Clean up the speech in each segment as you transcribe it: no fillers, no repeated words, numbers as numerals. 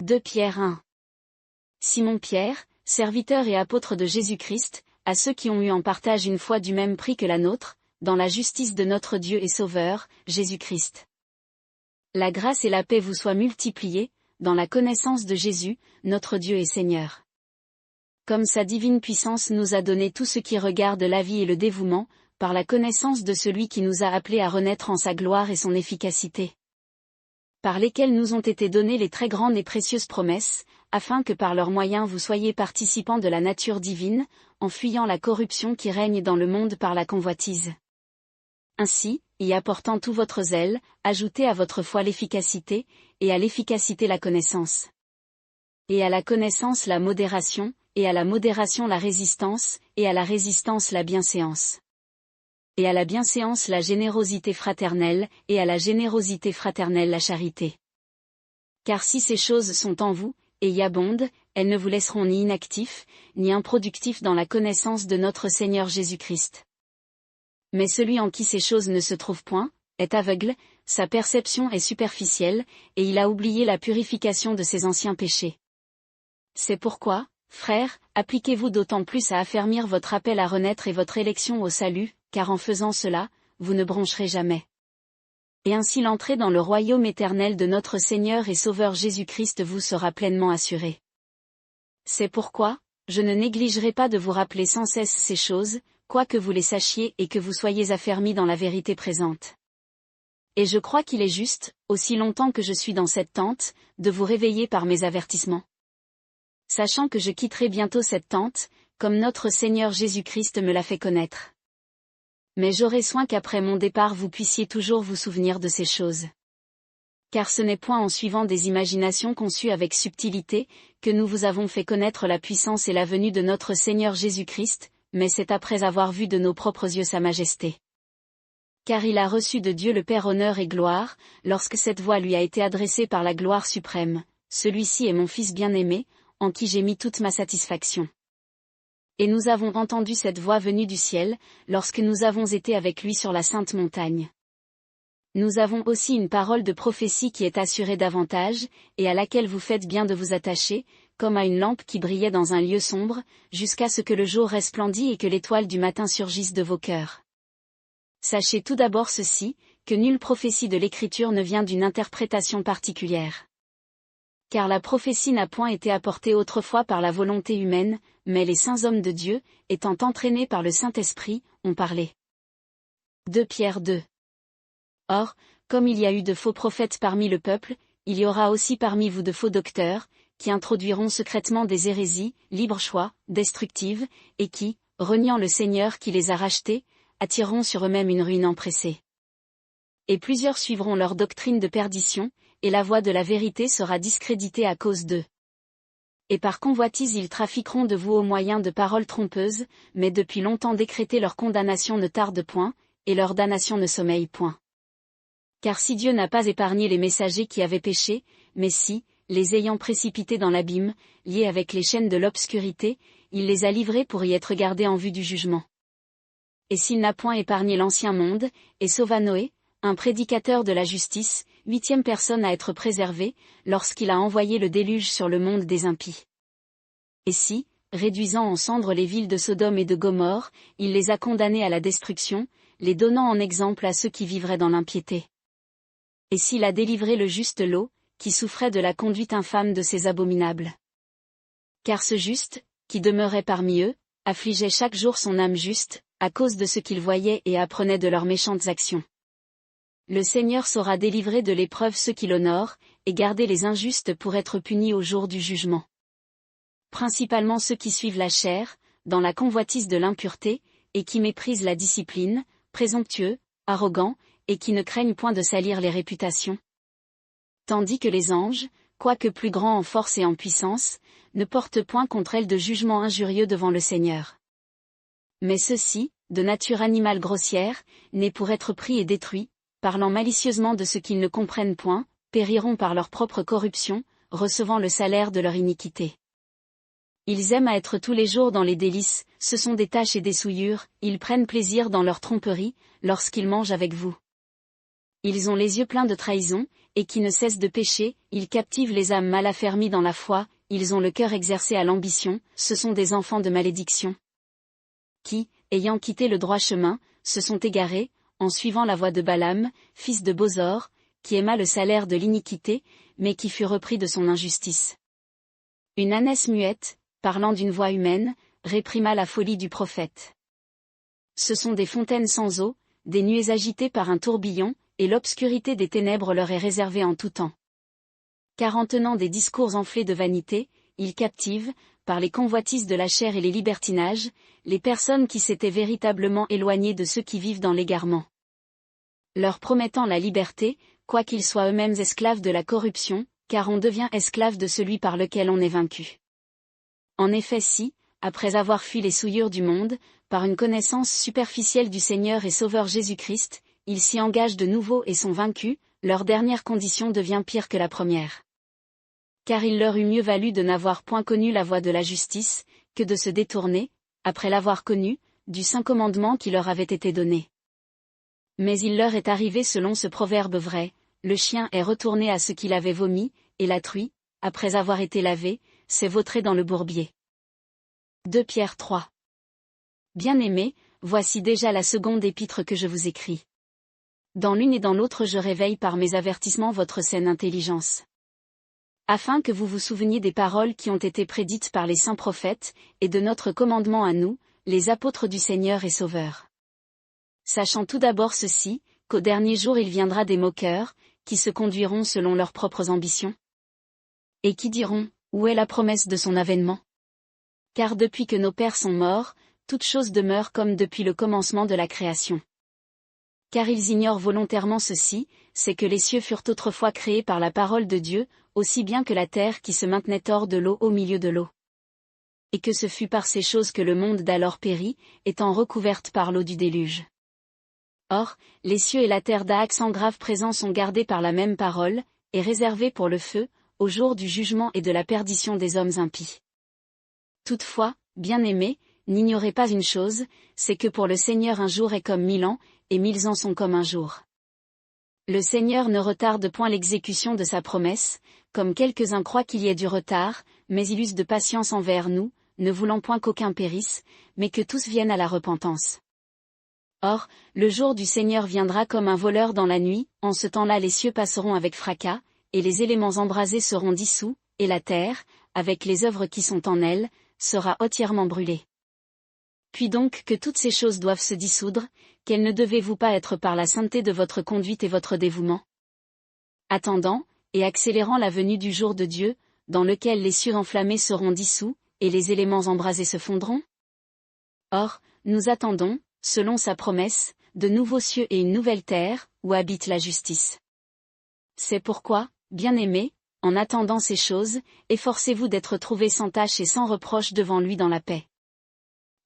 2 Pierre 1. Simon Pierre, serviteur et apôtre de Jésus-Christ, à ceux qui ont eu en partage une foi du même prix que la nôtre, dans la justice de notre Dieu et Sauveur, Jésus-Christ. La grâce et la paix vous soient multipliées, dans la connaissance de Jésus, notre Dieu et Seigneur. Comme sa divine puissance nous a donné tout ce qui regarde la vie et le dévouement, par la connaissance de celui qui nous a appelés à renaître en sa gloire et son efficacité. Par lesquels nous ont été données les très grandes et précieuses promesses, afin que par leurs moyens vous soyez participants de la nature divine, en fuyant la corruption qui règne dans le monde par la convoitise. Ainsi, y apportant tout votre zèle, ajoutez à votre foi l'efficacité, et à l'efficacité la connaissance. Et à la connaissance la modération, et à la modération la résistance, et à la résistance la bienséance. Et à la bienséance la générosité fraternelle, et à la générosité fraternelle la charité. Car si ces choses sont en vous, et y abondent, elles ne vous laisseront ni inactifs, ni improductifs dans la connaissance de notre Seigneur Jésus-Christ. Mais celui en qui ces choses ne se trouvent point, est aveugle, sa perception est superficielle, et il a oublié la purification de ses anciens péchés. C'est pourquoi, frères, appliquez-vous d'autant plus à affermir votre appel à renaître et votre élection au salut, car en faisant cela, vous ne broncherez jamais. Et ainsi l'entrée dans le royaume éternel de notre Seigneur et Sauveur Jésus-Christ vous sera pleinement assurée. C'est pourquoi, je ne négligerai pas de vous rappeler sans cesse ces choses, quoique vous les sachiez et que vous soyez affermis dans la vérité présente. Et je crois qu'il est juste, aussi longtemps que je suis dans cette tente, de vous réveiller par mes avertissements. Sachant que je quitterai bientôt cette tente, comme notre Seigneur Jésus-Christ me l'a fait connaître. Mais j'aurai soin qu'après mon départ vous puissiez toujours vous souvenir de ces choses. Car ce n'est point en suivant des imaginations conçues avec subtilité, que nous vous avons fait connaître la puissance et la venue de notre Seigneur Jésus-Christ, mais c'est après avoir vu de nos propres yeux sa majesté. Car il a reçu de Dieu le Père honneur et gloire, lorsque cette voix lui a été adressée par la gloire suprême, celui-ci est mon Fils bien-aimé, en qui j'ai mis toute ma satisfaction. Et nous avons entendu cette voix venue du ciel, lorsque nous avons été avec lui sur la sainte montagne. Nous avons aussi une parole de prophétie qui est assurée davantage, et à laquelle vous faites bien de vous attacher, comme à une lampe qui brillait dans un lieu sombre, jusqu'à ce que le jour resplendisse et que l'étoile du matin surgisse de vos cœurs. Sachez tout d'abord ceci, que nulle prophétie de l'Écriture ne vient d'une interprétation particulière. Car la prophétie n'a point été apportée autrefois par la volonté humaine, mais les saints hommes de Dieu, étant entraînés par le Saint-Esprit, ont parlé. 2 Pierre 2. Or, comme il y a eu de faux prophètes parmi le peuple, il y aura aussi parmi vous de faux docteurs, qui introduiront secrètement des hérésies, libre choix, destructives, et qui, reniant le Seigneur qui les a rachetés, attireront sur eux-mêmes une ruine empressée. Et plusieurs suivront leur doctrine de perdition, et la voie de la vérité sera discréditée à cause d'eux. Et par convoitise ils trafiqueront de vous au moyen de paroles trompeuses, mais depuis longtemps décrétée leur condamnation ne tarde point, et leur damnation ne sommeille point. Car si Dieu n'a pas épargné les messagers qui avaient péché, mais si, les ayant précipités dans l'abîme, liés avec les chaînes de l'obscurité, il les a livrés pour y être gardés en vue du jugement. Et s'il n'a point épargné l'ancien monde, et sauva Noé, un prédicateur de la justice, 8e personne à être préservée, lorsqu'il a envoyé le déluge sur le monde des impies. Et si, réduisant en cendres les villes de Sodome et de Gomorrhe, il les a condamnées à la destruction, les donnant en exemple à ceux qui vivraient dans l'impiété. Et s'il a délivré le juste Lot, qui souffrait de la conduite infâme de ces abominables. Car ce juste, qui demeurait parmi eux, affligeait chaque jour son âme juste, à cause de ce qu'il voyait et apprenait de leurs méchantes actions. Le Seigneur saura délivrer de l'épreuve ceux qui l'honorent, et garder les injustes pour être punis au jour du jugement. Principalement ceux qui suivent la chair, dans la convoitise de l'impureté, et qui méprisent la discipline, présomptueux, arrogants, et qui ne craignent point de salir les réputations. Tandis que les anges, quoique plus grands en force et en puissance, ne portent point contre elles de jugement injurieux devant le Seigneur. Mais ceux-ci, de nature animale grossière, nés pour être pris et détruits, parlant malicieusement de ce qu'ils ne comprennent point, périront par leur propre corruption, recevant le salaire de leur iniquité. Ils aiment à être tous les jours dans les délices, ce sont des tâches et des souillures, ils prennent plaisir dans leur tromperie, lorsqu'ils mangent avec vous. Ils ont les yeux pleins de trahison, et qui ne cessent de pécher, ils captivent les âmes mal affermies dans la foi, ils ont le cœur exercé à l'ambition, ce sont des enfants de malédiction. Qui, ayant quitté le droit chemin, se sont égarés, en suivant la voie de Balaam, fils de Bosor, qui aima le salaire de l'iniquité, mais qui fut repris de son injustice. Une ânesse muette, parlant d'une voix humaine, réprima la folie du prophète. Ce sont des fontaines sans eau, des nuées agitées par un tourbillon, et l'obscurité des ténèbres leur est réservée en tout temps. Car en tenant des discours enflés de vanité, ils captivent, par les convoitises de la chair et les libertinages, les personnes qui s'étaient véritablement éloignées de ceux qui vivent dans l'égarement. Leur promettant la liberté, quoiqu'ils soient eux-mêmes esclaves de la corruption, car on devient esclave de celui par lequel on est vaincu. En effet si, après avoir fui les souillures du monde, par une connaissance superficielle du Seigneur et Sauveur Jésus-Christ, ils s'y engagent de nouveau et sont vaincus, leur dernière condition devient pire que la première. Car il leur eût mieux valu de n'avoir point connu la voie de la justice, que de se détourner, après l'avoir connue, du saint commandement qui leur avait été donné. Mais il leur est arrivé selon ce proverbe vrai, le chien est retourné à ce qu'il avait vomi, et la truie, après avoir été lavée, s'est vautrée dans le bourbier. 2 Pierre 3. Bien-aimés, voici déjà la seconde épître que je vous écris. Dans l'une et dans l'autre je réveille par mes avertissements votre saine intelligence. Afin que vous vous souveniez des paroles qui ont été prédites par les saints prophètes, et de notre commandement à nous, les apôtres du Seigneur et Sauveur. Sachant tout d'abord ceci, qu'au dernier jour il viendra des moqueurs, qui se conduiront selon leurs propres ambitions. Et qui diront, où est la promesse de son avènement? Car depuis que nos pères sont morts, toute chose demeure comme depuis le commencement de la création. Car ils ignorent volontairement ceci, c'est que les cieux furent autrefois créés par la parole de Dieu, aussi bien que la terre qui se maintenait hors de l'eau au milieu de l'eau. Et que ce fut par ces choses que le monde d'alors périt, étant recouverte par l'eau du déluge. Or, les cieux et la terre d'Aac sans grave présent sont gardés par la même parole, et réservés pour le feu, au jour du jugement et de la perdition des hommes impies. Toutefois, bien-aimés, n'ignorez pas une chose, c'est que pour le Seigneur un jour est comme 1000 ans, et 1000 ans sont comme un jour. Le Seigneur ne retarde point l'exécution de sa promesse, comme quelques-uns croient qu'il y ait du retard, mais il use de patience envers nous, ne voulant point qu'aucun périsse, mais que tous viennent à la repentance. Or, le jour du Seigneur viendra comme un voleur dans la nuit, en ce temps-là les cieux passeront avec fracas, et les éléments embrasés seront dissous, et la terre, avec les œuvres qui sont en elle, sera entièrement brûlée. Puis donc que toutes ces choses doivent se dissoudre, quelles ne devez-vous pas être par la sainteté de votre conduite et votre dévouement? Attendant, et accélérant la venue du jour de Dieu, dans lequel les cieux enflammés seront dissous, et les éléments embrasés se fondront? Or, nous attendons, selon sa promesse, de nouveaux cieux et une nouvelle terre, où habite la justice. C'est pourquoi, bien-aimés, en attendant ces choses, efforcez-vous d'être trouvés sans tache et sans reproche devant lui dans la paix.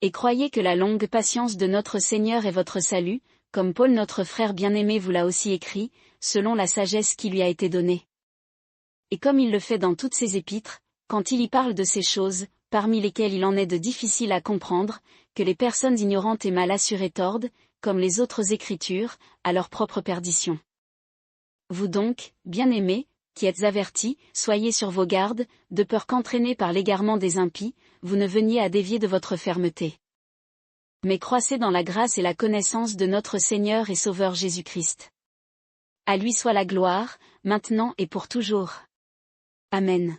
Et croyez que la longue patience de notre Seigneur est votre salut, comme Paul notre frère bien-aimé vous l'a aussi écrit, selon la sagesse qui lui a été donnée. Et comme il le fait dans toutes ses épîtres, quand il y parle de ces choses, parmi lesquelles il en est de difficiles à comprendre, que les personnes ignorantes et mal assurées tordent, comme les autres Écritures, à leur propre perdition. Vous donc, bien-aimés, qui êtes avertis, soyez sur vos gardes, de peur qu'entraînés par l'égarement des impies, vous ne veniez à dévier de votre fermeté. Mais croissez dans la grâce et la connaissance de notre Seigneur et Sauveur Jésus-Christ. À lui soit la gloire, maintenant et pour toujours. Amen.